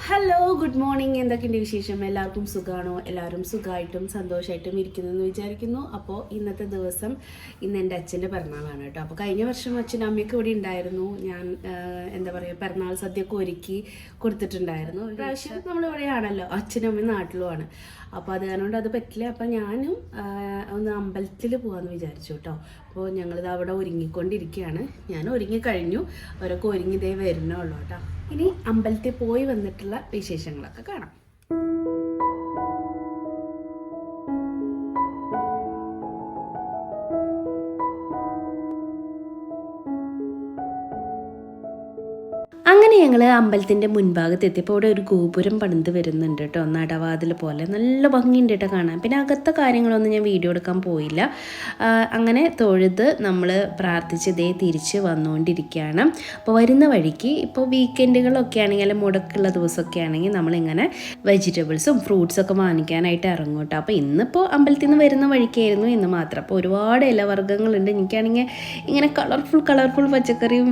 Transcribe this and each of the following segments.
Hello good morning. എന്തൊക്കെയുണ്ട് വിശേഷം? എല്ലാവർക്കും സുഖമാണോ? എല്ലാവരും സുഖമായിട്ടും സന്തോഷമായിട്ടും ഇരിക്കുന്നു എന്ന് വിചാരിക്കുന്നു. അപ്പോൾ ഇന്നത്തെ ദിവസം ഇന്ന് എൻ്റെ അച്ഛൻ്റെ പിറന്നാളാണ് കേട്ടോ. അപ്പോൾ കഴിഞ്ഞ വർഷം അച്ഛനും അമ്മയൊക്കെ ഇവിടെ ഉണ്ടായിരുന്നു. ഞാൻ എന്താ പറയുക, പിറന്നാൾ സദ്യയൊക്കെ ഒരുക്കി കൊടുത്തിട്ടുണ്ടായിരുന്നു. പ്രാവശ്യം നമ്മളിവിടെയാണല്ലോ, അച്ഛനും അമ്മയും നാട്ടിലുമാണ്. അപ്പോൾ അത് കാരണം അത് പറ്റില്ല. അപ്പോൾ ഞാനും ഒന്ന് അമ്പലത്തിൽ പോകാമെന്ന് വിചാരിച്ചു കേട്ടോ. അപ്പോൾ ഞങ്ങളിത് അവിടെ ഒരുങ്ങിക്കൊണ്ടിരിക്കുകയാണ്. ഞാൻ ഒരുങ്ങിക്കഴിഞ്ഞു, അവരൊക്കെ ഒരുങ്ങി ഇതേ വരുന്നുള്ളൂ കേട്ടോ. ഇനി അമ്പലത്തിൽ പോയി വന്നിട്ടുള്ള വിശേഷങ്ങളൊക്കെ കാണാം. അങ്ങനെ ഞങ്ങൾ അമ്പലത്തിൻ്റെ മുൻഭാഗത്ത് എത്തിയപ്പോൾ ഇവിടെ ഒരു ഗോപുരം പണിത് വരുന്നുണ്ട് കേട്ടോ. നടവാതിൽ പോലെ നല്ല ഭംഗിയുണ്ട് കേട്ടോ കാണാൻ. പിന്നെ അകത്തെ കാര്യങ്ങളൊന്നും ഞാൻ വീഡിയോ എടുക്കാൻ പോയില്ല. അങ്ങനെ തൊഴുത് നമ്മൾ പ്രാർത്ഥിച്ച് ഇതേ തിരിച്ച് വന്നുകൊണ്ടിരിക്കുകയാണ്. അപ്പോൾ വരുന്ന വഴിക്ക് ഇപ്പോൾ വീക്കെൻഡുകളൊക്കെ ആണെങ്കിൽ, അല്ലെങ്കിൽ മുടക്കുള്ള ദിവസമൊക്കെ ആണെങ്കിൽ നമ്മളിങ്ങനെ വെജിറ്റബിൾസും ഫ്രൂട്ട്സൊക്കെ വാങ്ങിക്കാനായിട്ട് ഇറങ്ങും കേട്ടോ. അപ്പോൾ ഇന്നിപ്പോൾ അമ്പലത്തിൽ നിന്ന് വരുന്ന വഴിക്കായിരുന്നു ഇന്ന് മാത്രം. അപ്പോൾ ഒരുപാട് ഇലവർഗ്ഗങ്ങളുണ്ട്. എനിക്കാണെങ്കിൽ ഇങ്ങനെ കളർഫുൾ പച്ചക്കറിയും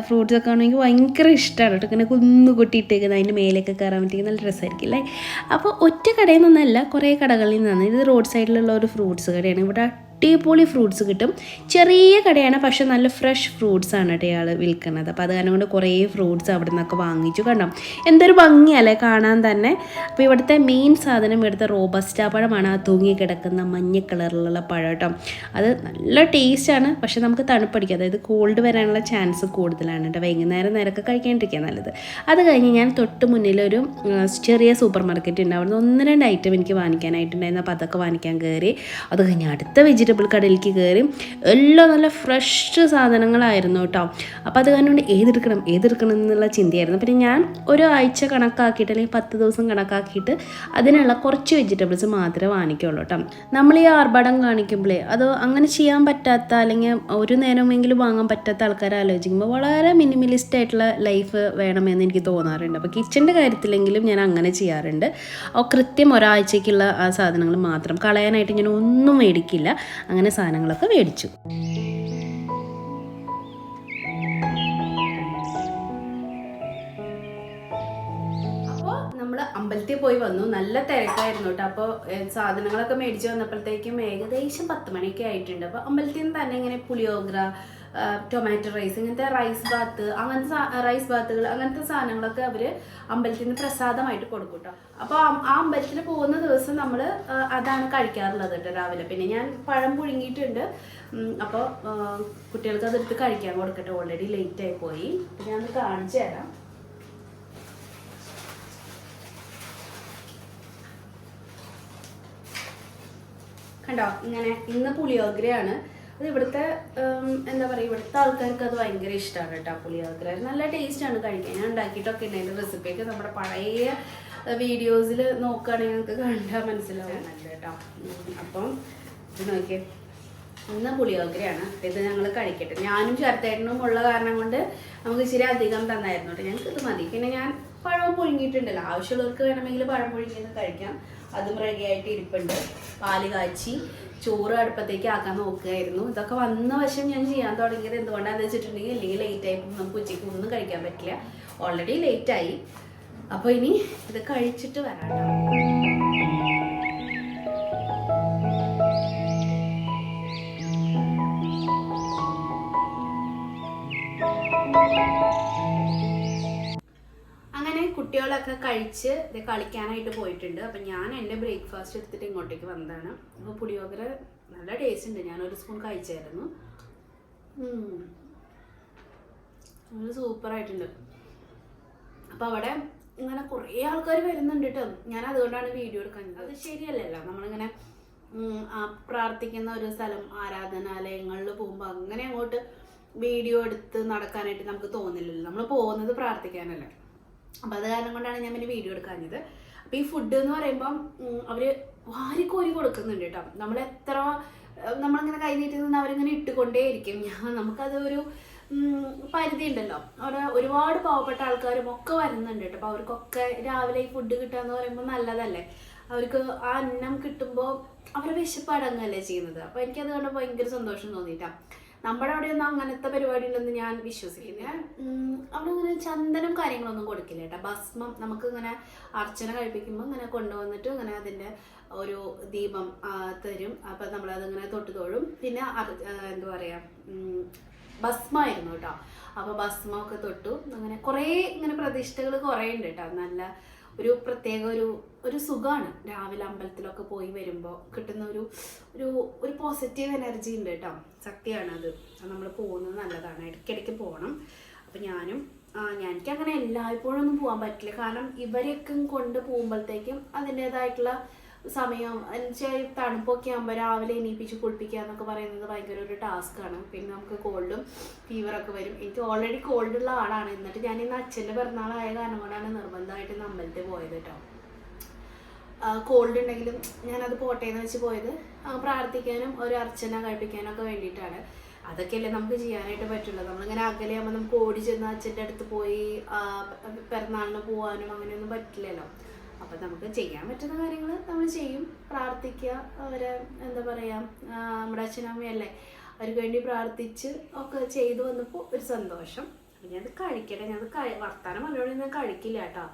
ഫ്രൂട്ട്സൊക്കെ ആണെങ്കിൽ ഭയങ്കര ഇഷ്ടമാണ് കേട്ടോ. ഇങ്ങനെ കുന്നു കൊട്ടിയിട്ടേക്കുന്നത്, അതിൻ്റെ മേലേക്ക് കയറാൻ പറ്റിയ നല്ല രസമായിരിക്കും അല്ലേ. അപ്പോൾ ഒറ്റ കടയിൽ നിന്നല്ല, കുറേ കടകളിൽ നിന്നാണ്. ഇത് റോഡ് സൈഡിലുള്ള ഒരു ഫ്രൂട്ട്സ് കടയാണ്. ഇവിടെ അടിപൊളി ഫ്രൂട്ട്സ് കിട്ടും. ചെറിയ കടയാണ്, പക്ഷെ നല്ല ഫ്രഷ് ഫ്രൂട്ട്സ് ആണ് കേട്ടോ ഇയാൾ വിൽക്കുന്നത്. അപ്പോൾ അത് കാരണം കൊണ്ട് കുറേ ഫ്രൂട്ട്സ് അവിടെ നിന്നൊക്കെ വാങ്ങിച്ചു. കണ്ടോ എന്തൊരു ഭംഗിയല്ലേ കാണാൻ തന്നെ. അപ്പോൾ ഇവിടുത്തെ മെയിൻ സാധനം ഇവിടുത്തെ റോബസ്റ്റ പഴമാണ്. ആ തൂങ്ങി കിടക്കുന്ന മഞ്ഞ കളറിലുള്ള പഴം കേട്ടോ. അത് നല്ല ടേസ്റ്റാണ്, പക്ഷെ നമുക്ക് തണുപ്പടിക്കും, അതായത് കോൾഡ് വരാനുള്ള ചാൻസ് കൂടുതലാണ് കേട്ടോ. വൈകുന്നേരം നേരമൊക്കെ കഴിക്കാണ്ടിരിക്കുക നല്ലത്. അത് കഴിഞ്ഞ് ഞാൻ തൊട്ട് മുന്നിലൊരു ചെറിയ സൂപ്പർ മാർക്കറ്റ് ഉണ്ട്. അവിടുന്ന് 1-2 ഐറ്റം എനിക്ക് വാങ്ങിക്കാനായിട്ടുണ്ടായിരുന്നു. അപ്പോൾ അതൊക്കെ വാങ്ങിക്കാൻ കയറി. അത് കഴിഞ്ഞ് അടുത്ത വെജിറ്റബിൾ കടയിലേക്ക് കയറി. എല്ലാം നല്ല ഫ്രഷ് സാധനങ്ങളായിരുന്നു കേട്ടോ. അപ്പോൾ അത് കാരണം ഏതെടുക്കണം എന്നുള്ള ചിന്തയായിരുന്നു. പിന്നെ ഞാൻ ഒരാഴ്ച കണക്കാക്കിയിട്ട്, അല്ലെങ്കിൽ 10 ദിവസം കണക്കാക്കിയിട്ട് അതിനുള്ള കുറച്ച് വെജിറ്റബിൾസ് മാത്രമേ വാങ്ങിക്കുള്ളൂ കേട്ടോ. നമ്മൾ ഈ ആർഭാടം കാണിക്കുമ്പോഴേ അത് അങ്ങനെ ചെയ്യാൻ പറ്റാത്ത, അല്ലെങ്കിൽ ഒരു നേരമെങ്കിലും വാങ്ങാൻ പറ്റാത്ത ആൾക്കാരെ ആലോചിക്കുമ്പോൾ വളരെ മിനിമലിസ്റ്റ് ആയിട്ടുള്ള ലൈഫ് വേണമെന്ന് എനിക്ക് തോന്നാറുണ്ട്. അപ്പോൾ കിച്ചൻ്റെ കാര്യത്തിലെങ്കിലും ഞാൻ അങ്ങനെ ചെയ്യാറുണ്ട്. കൃത്യം ഒരാഴ്ചയ്ക്കുള്ള ആ സാധനങ്ങൾ മാത്രം, കളയാനായിട്ട് ഞാൻ ഒന്നും മേടിക്കില്ല. അങ്ങനെ സാധനങ്ങളൊക്കെ മേടിച്ചു. അപ്പോൾ നമ്മൾ അമ്പലത്തിൽ പോയി വന്നു. നല്ല തിരക്കായിരുന്നു കേട്ടോ. അപ്പോൾ സാധനങ്ങളൊക്കെ മേടിച്ച് വന്നപ്പോഴത്തേക്കും ഏകദേശം 10 മണിയൊക്കെ ആയിട്ടുണ്ട്. അപ്പോൾ അമ്പലത്തിൽ നിന്ന് തന്നെ ഇങ്ങനെ പുളിയോഗ്ര, ടൊമാറ്റോ റൈസ്, ഇങ്ങനത്തെ റൈസ് ബാത്തുകൾ അങ്ങനത്തെ സാധനങ്ങളൊക്കെ അവർ അമ്പലത്തിൽ നിന്ന് പ്രസാദമായിട്ട് കൊടുക്കും കേട്ടോ. അപ്പോൾ ആ അമ്പലത്തിൽ പോകുന്ന ദിവസം നമ്മൾ അതാണ് കഴിക്കാറുള്ളത് കേട്ടോ രാവിലെ. പിന്നെ ഞാൻ പഴം പുഴുങ്ങിയിട്ടുണ്ട്. അപ്പോൾ കുട്ടികൾക്ക് അതെടുത്ത് കഴിക്കാൻ കൊടുക്കട്ടെ, ഓൾറെഡി ലേറ്റായി പോയി. അപ്പോൾ ഞാനത് കാണിച്ചു തരാം. കണ്ടോ, ഇങ്ങനെ ഇന്ന് പുളിയോഗ്രയാണ്. അത് ഇവിടുത്തെ എന്താ പറയുക, ഇവിടുത്തെ ആൾക്കാർക്ക് അത് ഭയങ്കര ഇഷ്ടമാണ് കേട്ടോ. പുളിയോഗ്ര നല്ല ടേസ്റ്റാണ് കഴിക്കാൻ. ഞാൻ ഉണ്ടാക്കിയിട്ടൊക്കെ ഉണ്ട്. അതിൻ്റെ റെസിപ്പിയൊക്കെ നമ്മുടെ പഴയ വീഡിയോസിൽ നോക്കുകയാണെങ്കിൽ നിങ്ങൾക്ക് കണ്ടാൽ മനസ്സിലാവും നല്ല കേട്ടോ. അപ്പം ഇത് നോക്കിയേ, ഇന്ന് പുളിയോഗ്രയാണ്. ഇത് ഞങ്ങൾ കഴിക്കട്ടെ. ഞാനും ചേർത്തേട്ടനും ഉള്ള കാരണം കൊണ്ട് നമുക്ക് ഇച്ചിരി അധികം തന്നായിരുന്നു കേട്ടോ. ഞങ്ങൾക്ക് ഇത് മതി. പിന്നെ ഞാൻ പഴം പുഴുങ്ങിയിട്ടുണ്ടല്ലോ, ആവശ്യമുള്ളവർക്ക് വേണമെങ്കിൽ പഴം പുഴുങ്ങിയത് കഴിക്കാം. അതും റെഡിയായിട്ട് ഇരിപ്പുണ്ട്. പാല് കാച്ചി ചോറ് അടുപ്പത്തേക്ക് ആക്കാൻ നോക്കുകയായിരുന്നു. ഇതൊക്കെ വന്ന വശം ഞാൻ ചെയ്യാൻ തുടങ്ങിയത് എന്തുകൊണ്ടാണെന്ന് വെച്ചിട്ടുണ്ടെങ്കിൽ, അല്ലെങ്കിൽ ലേറ്റായി നമുക്ക് ഉച്ചയ്ക്ക് ഒന്നും കഴിക്കാൻ പറ്റില്ല, ഓൾറെഡി ലേറ്റായി. അപ്പോൾ ഇനി ഇത് കഴിച്ചിട്ട് വരാം കേട്ടോ. അങ്ങനെ കുട്ടികളൊക്കെ കഴിച്ച് ഇത് കളിക്കാനായിട്ട് പോയിട്ടുണ്ട്. അപ്പം ഞാൻ എൻ്റെ ബ്രേക്ക്ഫാസ്റ്റ് എടുത്തിട്ട് ഇങ്ങോട്ടേക്ക് വന്നതാണ്. അപ്പോൾ പുളിയോഗ്ര നല്ല ടേസ്റ്റ് ഉണ്ട്. ഞാനൊരു സ്പൂൺ കഴിച്ചായിരുന്നു. നല്ല സൂപ്പറായിട്ടുണ്ട്. അപ്പോൾ അവിടെ ഇങ്ങനെ കുറേ ആൾക്കാർ വരുന്നുണ്ട് കേട്ടോ. ഞാൻ അതുകൊണ്ടാണ് വീഡിയോ എടുക്കുന്നത്. അത് ശരിയല്ലല്ലോ, നമ്മളിങ്ങനെ പ്രാർത്ഥിക്കുന്ന ഒരു സ്ഥലം, ആരാധനാലയങ്ങളിൽ പോകുമ്പോൾ അങ്ങനെ അങ്ങോട്ട് വീഡിയോ എടുത്ത് നടക്കാനായിട്ട് നമുക്ക് തോന്നില്ലല്ലോ. നമ്മൾ പോകുന്നത് പ്രാർത്ഥിക്കാനല്ലേ. അപ്പോൾ അത് കാരണം കൊണ്ടാണ് ഞാൻ പിന്നെ വീഡിയോ എടുക്കാഞ്ഞത്. അപ്പോൾ ഈ ഫുഡ് എന്ന് പറയുമ്പം അവർ വാരിക്കോരി കൊടുക്കുന്നുണ്ട് കേട്ടോ. നമ്മളിങ്ങനെ കൈ നീട്ടി നിന്ന് അവരിങ്ങനെ ഇട്ടുകൊണ്ടേയിരിക്കും. നമുക്കതൊരു പരിധി ഉണ്ടല്ലോ. അവിടെ ഒരുപാട് പാവപ്പെട്ട ആൾക്കാരും ഒക്കെ വരുന്നുണ്ട് കേട്ടോ. അപ്പോൾ അവർക്കൊക്കെ രാവിലെ ഈ ഫുഡ് കിട്ടുക എന്ന് പറയുമ്പോൾ നല്ലതല്ലേ. അവർക്ക് ആ അന്നം കിട്ടുമ്പോൾ അവരുടെ വിശപ്പ് അടങ്ങല്ലേ ചെയ്യുന്നത്. അപ്പോൾ എനിക്കത് കണ്ട് ഭയങ്കര സന്തോഷം തോന്നിയിട്ടാണ്. നമ്മുടെ അവിടെയൊന്നും അങ്ങനത്തെ പരിപാടികളൊന്നും ഞാൻ വിശ്വസിക്കില്ല. അവിടെ അങ്ങനെ ചന്ദനം കാര്യങ്ങളൊന്നും കൊടുക്കില്ല കേട്ടോ. ഭസ്മം നമുക്ക് ഇങ്ങനെ അർച്ചന കഴിപ്പിക്കുമ്പോൾ ഇങ്ങനെ കൊണ്ടുവന്നിട്ട് ഇങ്ങനെ അതിൻ്റെ ഒരു ദീപം തരും. അപ്പം നമ്മളതിങ്ങനെ തൊട്ട് തൊഴും. പിന്നെ എന്താ പറയുക, ഭസ്മമായിരുന്നു കേട്ടോ. അപ്പോൾ ഭസ്മമൊക്കെ തൊട്ടു. അങ്ങനെ കുറേ ഇങ്ങനെ പ്രതിഷ്ഠകൾ കുറേ ഉണ്ട് കേട്ടോ. നല്ല ഒരു പ്രത്യേക ഒരു സുഖമാണ് രാവിലെ അമ്പലത്തിലൊക്കെ പോയി വരുമ്പോൾ കിട്ടുന്ന ഒരു പോസിറ്റീവ് എനർജി ഉണ്ട് കേട്ടോ. സത്യമാണത്. നമ്മൾ പോകുന്നത് നല്ലതാണ്, ഇടയ്ക്കിടയ്ക്ക് പോകണം. അപ്പം എനിക്ക് അങ്ങനെ എല്ലായ്പ്പോഴും ഒന്നും പോകാൻ പറ്റില്ല. കാരണം ഇവരെയൊക്കെ കൊണ്ട് പോകുമ്പോഴത്തേക്കും അതിൻ്റേതായിട്ടുള്ള സമയം എന്നുവെച്ചാൽ തണുപ്പൊക്കെ ആകുമ്പോൾ രാവിലെ എണീപ്പിച്ച് കുളിപ്പിക്കുക എന്നൊക്കെ പറയുന്നത് ഭയങ്കര ഒരു ടാസ്ക്കാണ്. പിന്നെ നമുക്ക് കോൾഡും ഫീവറൊക്കെ വരും. എനിക്ക് ഓൾറെഡി കോൾഡുള്ള ആളാണ്. എന്നിട്ട് ഞാൻ ഇന്ന് അച്ഛൻ്റെ പിറന്നാളായ കാരണം കൊണ്ടാണ് നിർബന്ധമായിട്ട് അമ്പലത്തിൽ പോയത് കേട്ടോ. കോൾഡ് ഉണ്ടെങ്കിലും ഞാനത് പോട്ടെ എന്ന് വെച്ച് പോയത് പ്രാർത്ഥിക്കാനും ഒരു അർച്ചന കഴിപ്പിക്കാനൊക്കെ വേണ്ടിയിട്ടാണ്. അതൊക്കെയല്ലേ നമുക്ക് ചെയ്യാനായിട്ട് പറ്റുള്ളൂ. നമ്മളിങ്ങനെ അകലെയാകുമ്പോൾ നമുക്ക് ഓടി ചെന്ന് അച്ഛൻ്റെ അടുത്ത് പോയി പിറന്നാളിന് പോകാനും അങ്ങനെയൊന്നും പറ്റില്ലല്ലോ. അപ്പം നമുക്ക് ചെയ്യാൻ പറ്റുന്ന കാര്യങ്ങൾ നമ്മൾ ചെയ്യും. പ്രാർത്ഥിക്കുക, അവരെ എന്താ പറയുക, നമ്മുടെ അച്ഛനമ്മയല്ലേ, അവർക്ക് വേണ്ടി പ്രാർത്ഥിച്ച് ഒക്കെ ചെയ്തു വന്നപ്പോൾ ഒരു സന്തോഷം. അപ്പം ഞാനത് കഴിക്കട്ടെ. ഞാനത് വർത്താനം പറഞ്ഞോണ്ട് ഞാൻ കഴിക്കില്ല കേട്ടോ.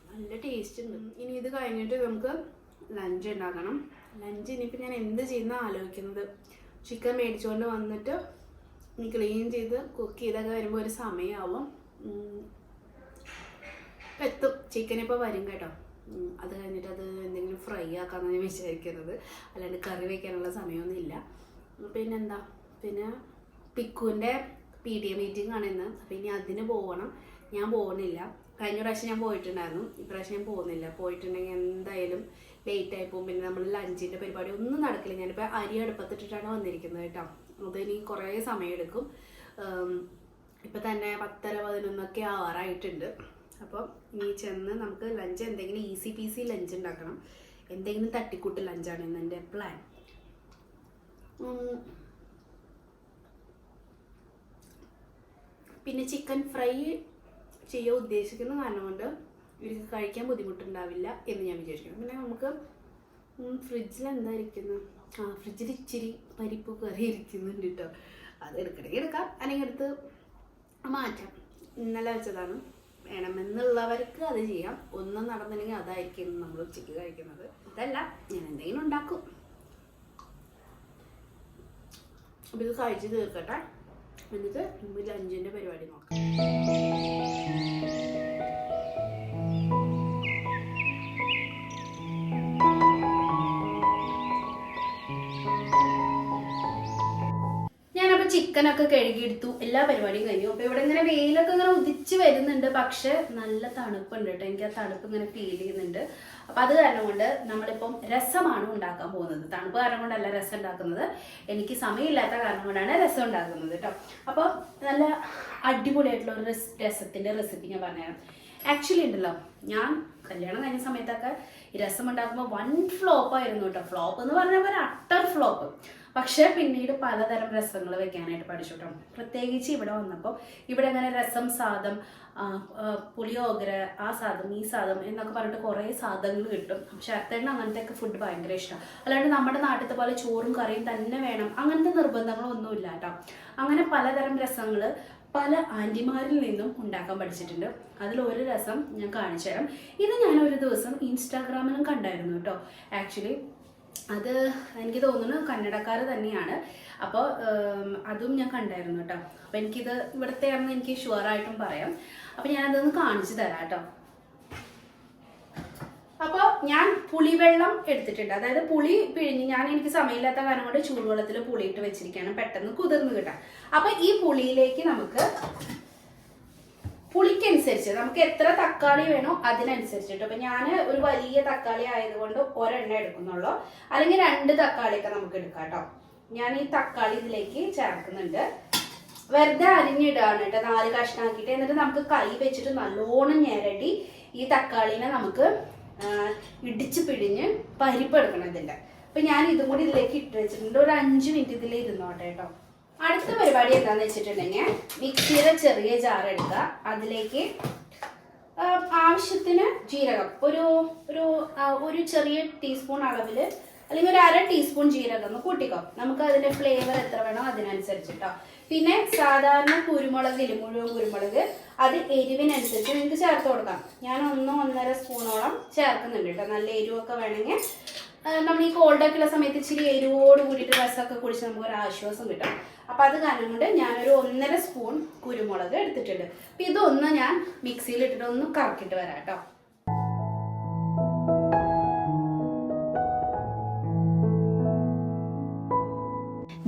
നല്ല ടേസ്റ്റ് ഉണ്ട്. ഇനി ഇത് കഴിഞ്ഞിട്ട് നമുക്ക് ലഞ്ച് ഉണ്ടാക്കണം. ലഞ്ച് ഇനിയിപ്പോൾ ഞാൻ എന്ത് ചെയ്യുന്ന ആലോചിക്കുന്നത്. ചിക്കൻ മേടിച്ചുകൊണ്ട് വന്നിട്ട് ക്ലീൻ ചെയ്ത് കുക്ക് ചെയ്തൊക്കെ വരുമ്പോൾ ഒരു സമയമാവും. എത്തും, ചിക്കൻ ഇപ്പോൾ വരും കേട്ടോ. അത് കഴിഞ്ഞിട്ട് അത് എന്തെങ്കിലും ഫ്രൈ ആക്കാമെന്നാണ് ഞാൻ വിചാരിക്കുന്നത്. അല്ലാണ്ട് കറി വയ്ക്കാനുള്ള സമയമൊന്നുമില്ല. പിന്നെന്താ, പിന്നെ പിക്കുവിൻ്റെ PTA മീറ്റിംഗ് ആണ് ഇന്ന്. അപ്പം ഇനി അതിന് പോകണം. ഞാൻ പോകുന്നില്ല. കഴിഞ്ഞ പ്രാവശ്യം ഞാൻ പോയിട്ടുണ്ടായിരുന്നു, ഇപ്രാവശ്യം ഞാൻ പോകുന്നില്ല. പോയിട്ടുണ്ടെങ്കിൽ എന്തായാലും ലേറ്റായി പോകും. പിന്നെ നമ്മൾ ലഞ്ചിൻ്റെ പരിപാടി ഒന്നും നടക്കില്ല. ഞാനിപ്പോൾ അരി അടുപ്പത്തിട്ടിട്ടാണ് വന്നിരിക്കുന്നത് കേട്ടോ. അതിനി കുറേ സമയമെടുക്കും. ഇപ്പം തന്നെ 10:11 ആവാറായിട്ടുണ്ട്. അപ്പം ഇനി ചെന്ന് നമുക്ക് ലഞ്ച് എന്തെങ്കിലും ഈസി പീസി ലഞ്ച് ഉണ്ടാക്കണം. എന്തെങ്കിലും തട്ടിക്കൂട്ട് ലഞ്ചാണ് ഇന്ന് എൻ്റെ പ്ലാൻ. പിന്നെ ചിക്കൻ ഫ്രൈ ചെയ്യാൻ ഉദ്ദേശിക്കുന്ന കാരണം കൊണ്ട് ഇവർക്ക് കഴിക്കാൻ ബുദ്ധിമുട്ടുണ്ടാവില്ല എന്ന് ഞാൻ വിചാരിക്കുന്നു. പിന്നെ നമുക്ക് ഫ്രിഡ്ജിൽ എന്താ ഇരിക്കുന്നത്, ഫ്രിഡ്ജിൽ ഇച്ചിരി പരിപ്പ് കറി ഇരിക്കുന്നുണ്ട് കേട്ടോ. അത് എടുക്കണമെങ്കിൽ എടുക്കാം, അല്ലെങ്കിൽ എടുത്ത് മാറ്റാം. ഇന്നലെ വെച്ചതാണ്. വേണമെന്നുള്ളവർക്ക് അത് ചെയ്യാം. ഒന്നും നടന്നില്ലെങ്കിൽ അതായിരിക്കും നമ്മൾ ഉച്ചയ്ക്ക് കഴിക്കുന്നത്. അതല്ല, ഞാൻ എന്തെങ്കിലും ഉണ്ടാക്കും. അപ്പം ഇത് കഴിച്ച് തീർക്കട്ടെ. എന്നിട്ട് നമുക്ക് ലഞ്ചിൻ്റെ പരിപാടി നോക്കാം. ചിക്കനൊക്കെ കഴുകിയെടുത്തു, എല്ലാ പരിപാടിയും കഴിഞ്ഞു. അപ്പോൾ ഇവിടെ ഇങ്ങനെ വെയിലൊക്കെ ഇങ്ങനെ ഉദിച്ച് വരുന്നുണ്ട്. പക്ഷെ നല്ല തണുപ്പുണ്ട് കേട്ടോ. എനിക്ക് ആ തണുപ്പ് ഇങ്ങനെ ഫീൽ ചെയ്യുന്നുണ്ട്. അപ്പോൾ അത് കാരണം കൊണ്ട് നമ്മളിപ്പം രസമാണ് ഉണ്ടാക്കാൻ പോകുന്നത്. തണുപ്പ് കാരണം കൊണ്ടല്ല രസം ഉണ്ടാക്കുന്നത്, എനിക്ക് സമയമില്ലാത്ത കാരണം കൊണ്ടാണ് രസം ഉണ്ടാക്കുന്നത് കേട്ടോ. അപ്പോൾ നല്ല അടിപൊളിയായിട്ടുള്ള ഒരു രസത്തിൻ്റെ റെസിപ്പി ഞാൻ പറഞ്ഞുതരാം. ആക്ച്വലി ഉണ്ടല്ലോ, ഞാൻ കല്യാണം കഴിഞ്ഞ സമയത്തൊക്കെ ഈ രസം ഉണ്ടാക്കുമ്പോൾ വൺ ഫ്ലോപ്പായിരുന്നു കേട്ടോ. ഫ്ലോപ്പ് എന്ന് പറഞ്ഞാൽ ഒരു അട്ടർ ഫ്ലോപ്പ്. പക്ഷേ പിന്നീട് പലതരം രസങ്ങൾ വെക്കാനായിട്ട് പഠിച്ചു കേട്ടോ. പ്രത്യേകിച്ച് ഇവിടെ വന്നപ്പോൾ ഇവിടെ അങ്ങനെ രസം, സാദം, പുളിയോഗര, ആ സാദം, ഈ സാദം എന്നൊക്കെ പറഞ്ഞിട്ട് കുറേ സാധനങ്ങൾ കിട്ടും. പക്ഷെ അത്തേണ്ണ അങ്ങനത്തെയൊക്കെ ഫുഡ് ഭയങ്കര ഇഷ്ടമാണ്. അല്ലാണ്ട് നമ്മുടെ നാട്ടിലത്തെ പോലെ ചോറും കറിയും തന്നെ വേണം അങ്ങനത്തെ നിർബന്ധങ്ങളൊന്നുമില്ല കേട്ടോ. അങ്ങനെ പലതരം രസങ്ങൾ പല ആൻറ്റിമാരിൽ നിന്നും ഉണ്ടാക്കാൻ പഠിച്ചിട്ടുണ്ട്. അതിലൊരു രസം ഞാൻ കാണിച്ചു തരാം. ഇത് ഞാനൊരു ദിവസം ഇൻസ്റ്റാഗ്രാമിലും കണ്ടായിരുന്നു കേട്ടോ. ആക്ച്വലി അത് എനിക്ക് തോന്നുന്നു കന്നഡക്കാർ തന്നെയാണ്. അപ്പോൾ അതും ഞാൻ കണ്ടായിരുന്നു കേട്ടോ. അപ്പോൾ എനിക്കിത് ഇവിടുത്തെ ആണെന്ന് എനിക്ക് ഷുവറായിട്ടും പറയാം. അപ്പോൾ ഞാനതൊന്ന് കാണിച്ചു തരാം കേട്ടോ. അപ്പോൾ ഞാൻ പുളിവെള്ളം എടുത്തിട്ടുണ്ട്. അതായത് പുളി പിഴിഞ്ഞ്, എനിക്ക് സമയമില്ലാത്ത കാരണം കൊണ്ട് ചൂടുവെള്ളത്തിൽ പുളിയിട്ട് വെച്ചിരിക്കുകയാണ്, പെട്ടെന്ന് കുതിർന്ന് കിട്ടാം. അപ്പോൾ ഈ പുളിയിലേക്ക് നമുക്ക് പുളിക്കനുസരിച്ച് നമുക്ക് എത്ര തക്കാളി വേണോ അതിനനുസരിച്ചിട്ട്. അപ്പം ഞാൻ ഒരു വലിയ തക്കാളി ആയതുകൊണ്ട് ഒരെണ്ണം എടുക്കുന്നുള്ളൂ, അല്ലെങ്കിൽ 2 തക്കാളിയൊക്കെ നമുക്ക് എടുക്കാം കേട്ടോ. ഞാൻ ഈ തക്കാളി ഇതിലേക്ക് ചേർക്കുന്നുണ്ട്. വെറുതെ അരിഞ്ഞിടാണ് കേട്ടോ, 4 കഷ്ണാക്കിയിട്ട്. എന്നിട്ട് നമുക്ക് കൈ വെച്ചിട്ട് നല്ലോണം ഞെരടി ഈ തക്കാളിനെ നമുക്ക് ഇടിച്ച് പിഴിഞ്ഞ് പരിപ്പ് എടുക്കണം ഇതിൻ്റെ. അപ്പം ഞാൻ ഇതും കൂടി ഇതിലേക്ക് ഇട്ട് വെച്ചിട്ടുണ്ട്. ഒരു 5 മിനിറ്റ് ഇതിൽ ഇരുന്നോട്ടെ കേട്ടോ. അടുത്ത പരിപാടി എന്താണെന്ന് വെച്ചിട്ടുണ്ടെങ്കിൽ മിക്സിയുടെ ചെറിയ ജാർ എടുക്കുക. അതിലേക്ക് ആവശ്യത്തിന് ജീരകം ഒരു ഒരു ഒരു ചെറിയ ടീസ്പൂൺ അളവിൽ അല്ലെങ്കിൽ ഒരു 1/2 ടീസ്പൂൺ ജീരകം ഒന്ന് കൂട്ടിക്കോ. നമുക്ക് അതിൻ്റെ ഫ്ലേവർ എത്ര വേണോ അതിനനുസരിച്ചിട്ടോ. പിന്നെ സാധാരണ കുരുമുളകിൽ മുഴുവൻ കുരുമുളക് അത് എരിവിനനുസരിച്ച് നിങ്ങൾക്ക് ചേർത്ത് കൊടുക്കാം. ഞാൻ 1-1.5 സ്പൂണോളം ചേർക്കുന്നുണ്ട് കേട്ടോ. നല്ല എരിവൊക്കെ വേണമെങ്കിൽ നമ്മൾ ഈ കോൾഡൊക്കെ ഉള്ള സമയത്ത് ഇച്ചിരി എരിവോട് കൂടിയിട്ട് രസമൊക്കെ കുടിച്ച് നമുക്ക് ഒരു ആശ്വാസം കിട്ടും. അപ്പോൾ അത് കാരണം കൊണ്ട് ഞാനൊരു 1.5 സ്പൂൺ കുരുമുളക് എടുത്തിട്ടുണ്ട്. അപ്പോൾ ഇതൊന്ന് ഞാൻ മിക്സിയിലിട്ടിട്ട് ഒന്ന് കറക്കിയിട്ട് വരാം കേട്ടോ.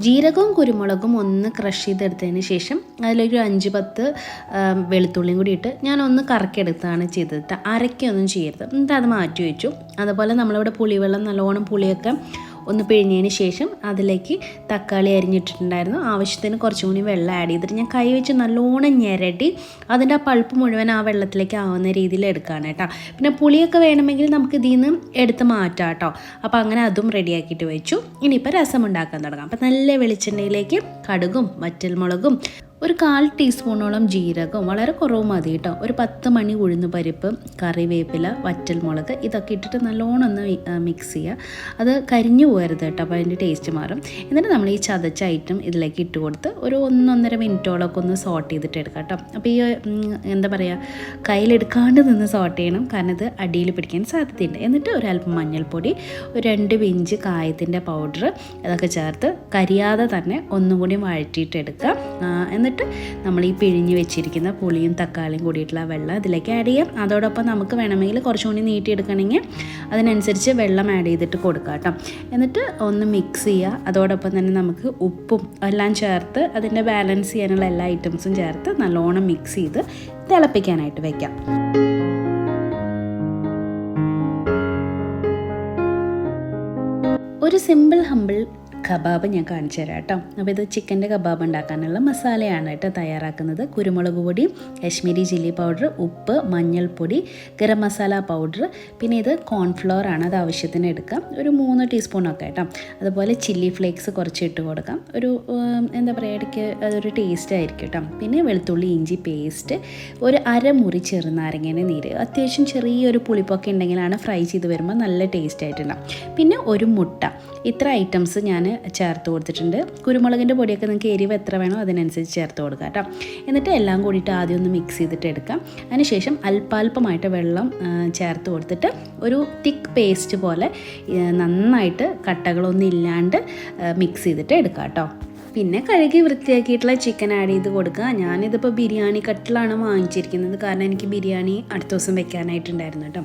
ജീരകവും കുരുമുളകും ഒന്ന് ക്രഷ് ചെയ്തെടുത്തതിന് ശേഷം അതിലൊരു 5-10 വെളുത്തുള്ളിയും കൂടി ഇട്ട് ഞാനൊന്ന് കറക്കിയെടുത്താണ് ചെയ്തത്. അരയ്ക്കൊന്നും ചെയ്യരുത്. എന്നിട്ട് അത് മാറ്റി വെച്ചു. അതുപോലെ നമ്മളിവിടെ പുളിവെള്ളം നല്ലോണം പുളിയൊക്കെ ഒന്ന് പിഴിഞ്ഞതിന് ശേഷം അതിലേക്ക് തക്കാളി അരിഞ്ഞിട്ടിട്ടുണ്ടായിരുന്നു. ആവശ്യത്തിന് കുറച്ചും കൂടി വെള്ളം ആഡ് ചെയ്തിട്ട് ഞാൻ കൈ വെച്ച് നല്ലോണം ഞെരടി അതിൻ്റെ ആ പൾപ്പ് മുഴുവൻ ആ വെള്ളത്തിലേക്ക് ആവുന്ന രീതിയിൽ എടുക്കുകയാണ് കേട്ടോ. പിന്നെ പുളിയൊക്കെ വേണമെങ്കിൽ നമുക്ക് ഇതിൽ നിന്ന് എടുത്ത് മാറ്റാം കേട്ടോ. അപ്പോൾ അങ്ങനെ അതും റെഡിയാക്കിയിട്ട് വെച്ചു. ഇനിയിപ്പോൾ രസം ഉണ്ടാക്കാൻ തുടങ്ങാം. അപ്പോൾ നല്ല വെളിച്ചെണ്ണയിലേക്ക് കടുകും വറ്റൽമുളകും ഒരു 1/4 ടീസ്പൂണോളം ജീരകവും വളരെ കുറവ് മതി കേട്ടോ. ഒരു 10 മണി ഉഴുന്ന് പരിപ്പ്, കറിവേപ്പില, വറ്റൽമുളക് ഇതൊക്കെ ഇട്ടിട്ട് നല്ലോണം ഒന്ന് മിക്സ് ചെയ്യുക. അത് കരിഞ്ഞു പോകരുത് കേട്ടോ, അപ്പോൾ അതിൻ്റെ ടേസ്റ്റ് മാറും. എന്നിട്ട് നമ്മൾ ഈ ചതച്ച ഐറ്റം ഇതിലേക്ക് ഇട്ട് കൊടുത്ത് ഒരു 1-1.5 മിനിറ്റോളമൊക്കെ ഒന്ന് സോട്ട് ചെയ്തിട്ട് എടുക്കാം കേട്ടോ. അപ്പോൾ ഈ എന്താ പറയുക, കയ്യിലെടുക്കാണ്ട് നിന്ന് സോട്ട് ചെയ്യണം, കാരണം ഇത് അടിയിൽ പിടിക്കാൻ സാധ്യതയുണ്ട്. എന്നിട്ട് ഒരല്പം മഞ്ഞൾപ്പൊടി, ഒരു 2 പിഞ്ച് കായത്തിൻ്റെ പൗഡർ ഇതൊക്കെ ചേർത്ത് കരിയാതെ തന്നെ ഒന്നും കൂടി വഴറ്റിയിട്ട് എടുക്കുക. എന്നിട്ട് നമ്മൾ ഈ പിഴിഞ്ഞ് വെച്ചിരിക്കുന്ന പുളിയും തക്കാളിയും കൂടിയിട്ടുള്ള വെള്ളം ഇതിലേക്ക് ആഡ് ചെയ്യാം. അതോടൊപ്പം നമുക്ക് വേണമെങ്കിൽ കുറച്ചും കൂടി നീട്ടിയെടുക്കണമെങ്കിൽ അതിനനുസരിച്ച് വെള്ളം ആഡ് ചെയ്തിട്ട് കൊടുക്കാം കേട്ടോ. എന്നിട്ട് ഒന്ന് മിക്സ് ചെയ്യുക. അതോടൊപ്പം തന്നെ നമുക്ക് ഉപ്പും എല്ലാം ചേർത്ത് അതിൻ്റെ ബാലൻസ് ചെയ്യാനുള്ള എല്ലാ ഐറ്റംസും ചേർത്ത് നല്ലോണം മിക്സ് ചെയ്ത് തിളപ്പിക്കാനായിട്ട് വയ്ക്കാം. ഒരു സിമ്പിൾ ഹമ്പിൾ കബാബ് ഞാൻ കാണിച്ചു തരാം കേട്ടോ. അപ്പോൾ ഇത് ചിക്കൻ്റെ കബാബ് ഉണ്ടാക്കാനുള്ള മസാലയാണ് കേട്ടോ തയ്യാറാക്കുന്നത്. കുരുമുളക് പൊടി, കാശ്മീരി ചില്ലി പൗഡർ, ഉപ്പ്, മഞ്ഞൾപ്പൊടി, ഗരം മസാല പൗഡർ, പിന്നെ ഇത് കോൺഫ്ലവർ ആണ്, അത് ആവശ്യത്തിന് എടുക്കാം. ഒരു 3 ടീസ്പൂണൊക്കെ കേട്ടോ. അതുപോലെ ചില്ലി ഫ്ലേക്സ് കുറച്ച് ഇട്ട് കൊടുക്കാം. ഒരു എന്താ പറയുക, ഇടയ്ക്ക് അതൊരു ടേസ്റ്റ് ആയിരിക്കും കേട്ടോ. പിന്നെ വെളുത്തുള്ളി ഇഞ്ചി പേസ്റ്റ്, ഒരു 1/2 മുറി ചെറുനാരങ്ങേൻ്റെ നീര്, അത്യാവശ്യം ചെറിയൊരു പുളിപ്പൊക്കെ ഉണ്ടെങ്കിലാണ് ഫ്രൈ ചെയ്ത് വരുമ്പോൾ നല്ല ടേസ്റ്റ് ആയിട്ടുണ്ടാകും. പിന്നെ ഒരു മുട്ട. ഇത്ര ഐറ്റംസ് ഞാൻ ചേർത്ത് കൊടുത്തിട്ടുണ്ട്. കുരുമുളകിൻ്റെ പൊടിയൊക്കെ നിങ്ങൾക്ക് എരിവ് എത്ര വേണോ അതിനനുസരിച്ച് ചേർത്ത് കൊടുക്കാം കേട്ടോ. എന്നിട്ട് എല്ലാം കൂടിയിട്ട് ആദ്യം ഒന്ന് മിക്സ് ചെയ്തിട്ട് എടുക്കാം. അതിനുശേഷം അല്പാൽപമായിട്ട് വെള്ളം ചേർത്ത് കൊടുത്തിട്ട് ഒരു തിക്ക് പേസ്റ്റ് പോലെ നന്നായിട്ട് കട്ടകളൊന്നും ഇല്ലാണ്ട് മിക്സ് ചെയ്തിട്ട് എടുക്കാം കേട്ടോ. പിന്നെ കഴുകി വൃത്തിയാക്കിയിട്ടുള്ള ചിക്കൻ ആഡ് ചെയ്ത് കൊടുക്കുക. ഞാനിതിപ്പോൾ ബിരിയാണി കട്ടിലാണ് വാങ്ങിച്ചിരിക്കുന്നത്, കാരണം എനിക്ക് ബിരിയാണി അടുത്ത ദിവസം വെക്കാനായിട്ടുണ്ടായിരുന്നു കേട്ടോ.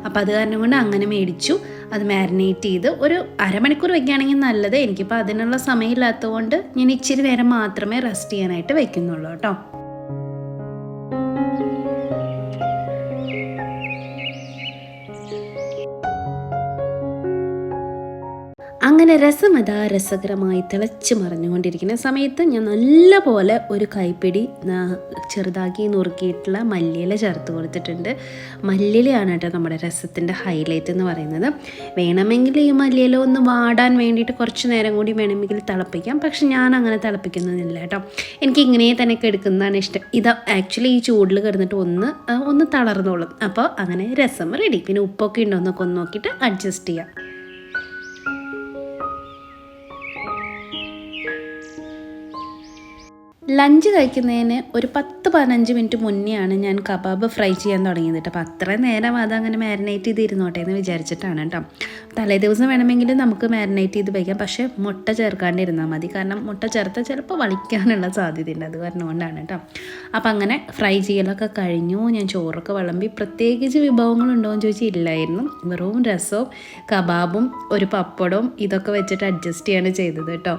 അപ്പോൾ അത് കാരണം കൊണ്ട് അങ്ങനെ മേടിച്ചു. അത് മാരിനേറ്റ് ചെയ്ത് ഒരു 1/2 മണിക്കൂർ വെക്കുകയാണെങ്കിൽ നല്ലത്. എനിക്കിപ്പോൾ അതിനുള്ള സമയമില്ലാത്തത് കൊണ്ട് ഞാൻ ഇച്ചിരി നേരം മാത്രമേ റെസ്റ്റ് ചെയ്യാനായിട്ട് വെക്കുന്നുള്ളൂ കേട്ടോ. അങ്ങനെ രസകരമായി തിളച്ച് മറിഞ്ഞുകൊണ്ടിരിക്കുന്ന സമയത്ത് ഞാൻ നല്ല പോലെ ഒരു കൈപ്പിടി ചെറുതാക്കി നുറുക്കിയിട്ടുള്ള മല്ലിയില ചേർത്ത് കൊടുത്തിട്ടുണ്ട്. മല്ലിയിലയാണ് കേട്ടോ നമ്മുടെ രസത്തിൻ്റെ ഹൈലൈറ്റ് എന്ന് പറയുന്നത്. വേണമെങ്കിൽ ഈ മല്ലിയില ഒന്ന് വാടാൻ വേണ്ടിയിട്ട് കുറച്ച് നേരം കൂടി വേണമെങ്കിൽ തിളപ്പിക്കാം. പക്ഷെ ഞാൻ അങ്ങനെ തിളപ്പിക്കുന്നതില്ല കേട്ടോ. എനിക്ക് ഇങ്ങനെ തന്നെ എടുക്കുന്നതാണ് ഇഷ്ടം. ഇത് ആക്ച്വലി ഈ ചൂടിൽ കിടന്നിട്ട് ഒന്ന് തളർന്നോളും. അപ്പോൾ അങ്ങനെ രസം റെഡി. പിന്നെ ഉപ്പൊക്കെ ഉണ്ടോ എന്നൊക്കെ ഒന്ന് നോക്കിയിട്ട് അഡ്ജസ്റ്റ് ചെയ്യാം. ലഞ്ച് കഴിക്കുന്നതിന് ഒരു 10-15 മിനിറ്റ് മുന്നെയാണ് ഞാൻ കബാബ് ഫ്രൈ ചെയ്യാൻ തുടങ്ങിയത് കേട്ടോ. അപ്പോൾ അത്ര നേരം അതങ്ങനെ മാരിനേറ്റ് ചെയ്തിരുന്നോട്ടെ എന്ന് വിചാരിച്ചിട്ടാണ് കേട്ടോ. തലേ ദിവസം വേണമെങ്കിൽ നമുക്ക് മാരിനേറ്റ് ചെയ്ത് വയ്ക്കാം, പക്ഷേ മുട്ട ചേർക്കാണ്ടിരുന്നാൽ മതി. കാരണം മുട്ട ചേർത്താൽ ചിലപ്പോൾ വളിക്കാനുള്ള സാധ്യതയുണ്ട്, അത് കാരണം കൊണ്ടാണ് കേട്ടോ. അപ്പം അങ്ങനെ ഫ്രൈ ചെയ്യലൊക്കെ കഴിഞ്ഞു. ഞാൻ ചോറൊക്കെ വിളമ്പി. പ്രത്യേകിച്ച് വിഭവങ്ങളുണ്ടോ എന്ന് ചോദിച്ചാൽ ഇല്ലായിരുന്നു. വെറും രസവും കബാബും ഒരു പപ്പടവും ഇതൊക്കെ വെച്ചിട്ട് അഡ്ജസ്റ്റ് ചെയ്യാണ് ചെയ്തത് കേട്ടോ.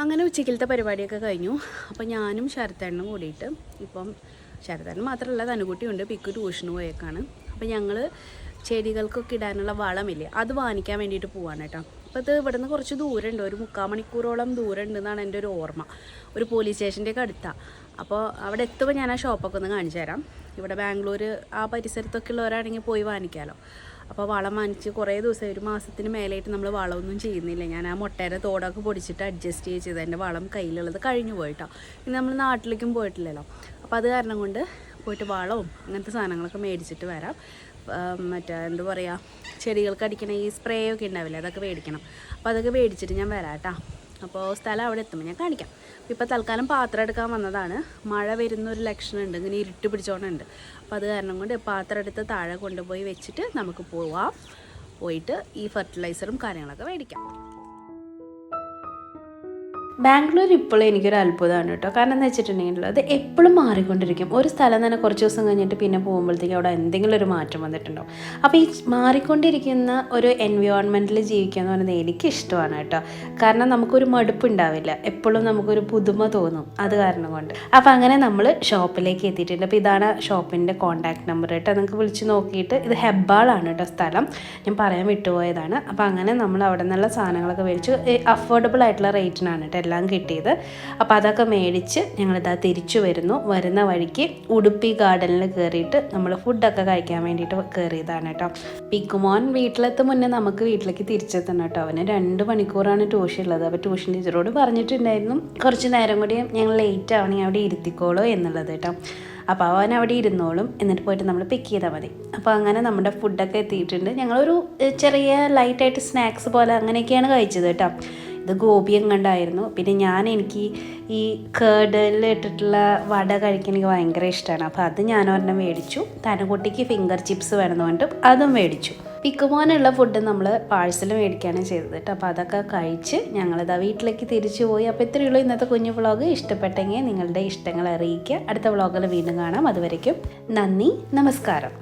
അങ്ങനെ ഉച്ചക്കലത്തെ പരിപാടിയൊക്കെ കഴിഞ്ഞു. അപ്പോൾ ഞാനും ശരത്തേണ്ണും കൂടിയിട്ട്, ഇപ്പം ശരത്തേണ്ണൻ മാത്രമല്ല തനുകുട്ടിയുണ്ട്, പിക്ക് ട്യൂഷന് പോയേക്കാണ്. അപ്പോൾ ഞങ്ങൾ ചെടികൾക്കൊക്കെ ഇടാനുള്ള വളമില്ലേ അത് വാങ്ങിക്കാൻ വേണ്ടിയിട്ട് പോവാണ് കേട്ടോ. അപ്പോൾ ഇത് ഇവിടെ നിന്ന് കുറച്ച് ദൂരമുണ്ട്, ഒരു 3/4 മണിക്കൂറോളം ദൂരം ഉണ്ടെന്നാണ് എൻ്റെ ഒരു ഓർമ്മ. ഒരു പോലീസ് സ്റ്റേഷൻ്റെയൊക്കെ അടുത്താണ്. അപ്പോൾ അവിടെ എത്തുമ്പോൾ ഞാൻ ആ ഷോപ്പൊക്കെ ഒന്ന് കാണിച്ചു തരാം. ഇവിടെ ബാംഗ്ലൂർ ആ പരിസരത്തൊക്കെ ഉള്ളവരാണെങ്കിൽ പോയി വാങ്ങിക്കാമല്ലോ. അപ്പോൾ വളം വാങ്ങിച്ച് കുറേ ദിവസം, ഒരു മാസത്തിന് മേലായിട്ട് നമ്മൾ വളമൊന്നും ചെയ്യുന്നില്ല. ഞാൻ ആ മുട്ടയുടെ തോടൊക്കെ പൊടിച്ചിട്ട് അഡ്ജസ്റ്റ് ചെയ്ത് എൻ്റെ വളം കയ്യിലുള്ളത് കഴിഞ്ഞു പോയിട്ടോ. ഇനി നമ്മൾ നാട്ടിലേക്കും പോയിട്ടില്ലല്ലോ. അപ്പോൾ അത് കാരണം കൊണ്ട് പോയിട്ട് വളവും അങ്ങനത്തെ സാധനങ്ങളൊക്കെ മേടിച്ചിട്ട് വരാം. മറ്റേ എന്താ പറയുക, ചെടികൾക്ക് അടിക്കണ ഈ സ്പ്രേ ഒക്കെ ഉണ്ടാവില്ലേ, അതൊക്കെ മേടിക്കണം. അപ്പോൾ അതൊക്കെ മേടിച്ചിട്ട് ഞാൻ വരാം കേട്ടോ. അപ്പോൾ സ്ഥലം അവിടെ എത്തുമ്പോൾ ഞാൻ കാണിക്കാം. ഇപ്പോൾ തൽക്കാലം പാത്രം എടുക്കാൻ വന്നതാണ്. മഴ വരുന്നൊരു ലക്ഷണമുണ്ട്, ഇങ്ങനെ ഇരുട്ട് പിടിച്ചോണ്ടുണ്ട്. അപ്പോൾ അത് കാരണം കൊണ്ട് പാത്രം എടുത്ത് താഴെ കൊണ്ടുപോയി വെച്ചിട്ട് നമുക്ക് പോയിട്ട് ഈ ഫെർട്ടിലൈസറും കാര്യങ്ങളൊക്കെ മേടിക്കാം. ബാംഗ്ലൂർ ഇപ്പോഴും എനിക്കൊരു അത്ഭുതമാണ് കേട്ടോ. കാരണം എന്താ വെച്ചിട്ടുണ്ടെങ്കിൽ അത് എപ്പോഴും മാറിക്കൊണ്ടിരിക്കും. ഒരു സ്ഥലം തന്നെ കുറച്ച് ദിവസം കഴിഞ്ഞിട്ട് പിന്നെ പോകുമ്പോഴത്തേക്കും അവിടെ എന്തെങ്കിലും ഒരു മാറ്റം വന്നിട്ടുണ്ടാവും. അപ്പോൾ ഈ മാറിക്കൊണ്ടിരിക്കുന്ന ഒരു എൻവയോൺമെൻറ്റിൽ ജീവിക്കുക എന്ന് പറയുന്നത് എനിക്കിഷ്ടമാണ് കേട്ടോ. കാരണം നമുക്കൊരു മടുപ്പുണ്ടാവില്ല, എപ്പോഴും നമുക്കൊരു പുതുമ തോന്നും. അത് കാരണം കൊണ്ട് അപ്പോൾ അങ്ങനെ നമ്മൾ ഷോപ്പിലേക്ക് എത്തിയിട്ടുണ്ട്. അപ്പോൾ ഇതാണ് ഷോപ്പിൻ്റെ കോൺടാക്ട് നമ്പർ കേട്ടോ. നിങ്ങൾക്ക് വിളിച്ച് നോക്കിയിട്ട്, ഇത് ഹെബ്ബാളാണ് കേട്ടോ സ്ഥലം, ഞാൻ പറയാൻ വിട്ടുപോയതാണ്. അപ്പോൾ അങ്ങനെ നമ്മൾ അവിടെ നിന്നുള്ള സാധനങ്ങളൊക്കെ മേടിച്ചു. അഫോർഡബിൾ ആയിട്ടുള്ള റേറ്റിനാണ് കേട്ടോ എല്ലാം കിട്ടിയത്. അപ്പോൾ അതൊക്കെ മേടിച്ച് ഞങ്ങളിതാ തിരിച്ചു വരുന്ന വഴിക്ക് ഉടുപ്പി ഗാർഡനിൽ കയറിയിട്ട് നമ്മൾ ഫുഡൊക്കെ കഴിക്കാൻ വേണ്ടിയിട്ട് കയറിയതാണ് കേട്ടോ. പിക്കുമോൻ വീട്ടിലെത്തും മുന്നേ നമുക്ക് വീട്ടിലേക്ക് തിരിച്ചെത്തണം കേട്ടോ. അവന് 2 മണിക്കൂറാണ് ട്യൂഷൻ ഉള്ളത്. അപ്പോൾ ട്യൂഷൻ ടീച്ചറോട് പറഞ്ഞിട്ടുണ്ടായിരുന്നു കുറച്ച് നേരം കൂടി ഞങ്ങൾ ലേറ്റ് ആവണമെങ്കിൽ അവിടെ ഇരുത്തിക്കോളൂ എന്നുള്ളത് കേട്ടോ. അപ്പോൾ അവൻ അവിടെ ഇരുന്നോളും, എന്നിട്ട് പോയിട്ട് നമ്മൾ പിക്ക് ചെയ്താൽ മതി. അപ്പോൾ അങ്ങനെ നമ്മുടെ ഫുഡൊക്കെ എത്തിയിട്ടുണ്ട്. ഞങ്ങളൊരു ചെറിയ ലൈറ്റായിട്ട് സ്നാക്സ് പോലെ അങ്ങനെയൊക്കെയാണ് കഴിച്ചത് കേട്ടോ. ഇത് ഗോപിയും കണ്ടായിരുന്നു. പിന്നെ എനിക്ക് ഈ കേർഡിൽ ഇട്ടിട്ടുള്ള വട കഴിക്കാൻ എനിക്ക് ഭയങ്കര ഇഷ്ടമാണ്. അപ്പോൾ അത് ഞാനൊരെണ്ണം മേടിച്ചു. തനക്കുട്ടിക്ക് ഫിംഗർ ചിപ്സ് വേണമെന്ന് പറഞ്ഞിട്ട് അതും മേടിച്ചു. പിക്കുമോനുള്ള ഫുഡ് നമ്മൾ പാഴ്സൽ മേടിക്കുകയാണ് ചെയ്തത് കേട്ടോ. അപ്പോൾ അതൊക്കെ കഴിച്ച് ഞങ്ങളിതാ വീട്ടിലേക്ക് തിരിച്ചു പോയി. അപ്പോൾ ഇത്രയേ ഉള്ളൂ ഇന്നത്തെ കുഞ്ഞു വ്ളോഗ്. ഇഷ്ടപ്പെട്ടെങ്കിൽ നിങ്ങളുടെ ഇഷ്ടങ്ങൾ അറിയിക്കുക. അടുത്ത വ്ളോഗിൽ വീണ്ടും കാണാം. അതുവരയ്ക്കും നന്ദി, നമസ്കാരം.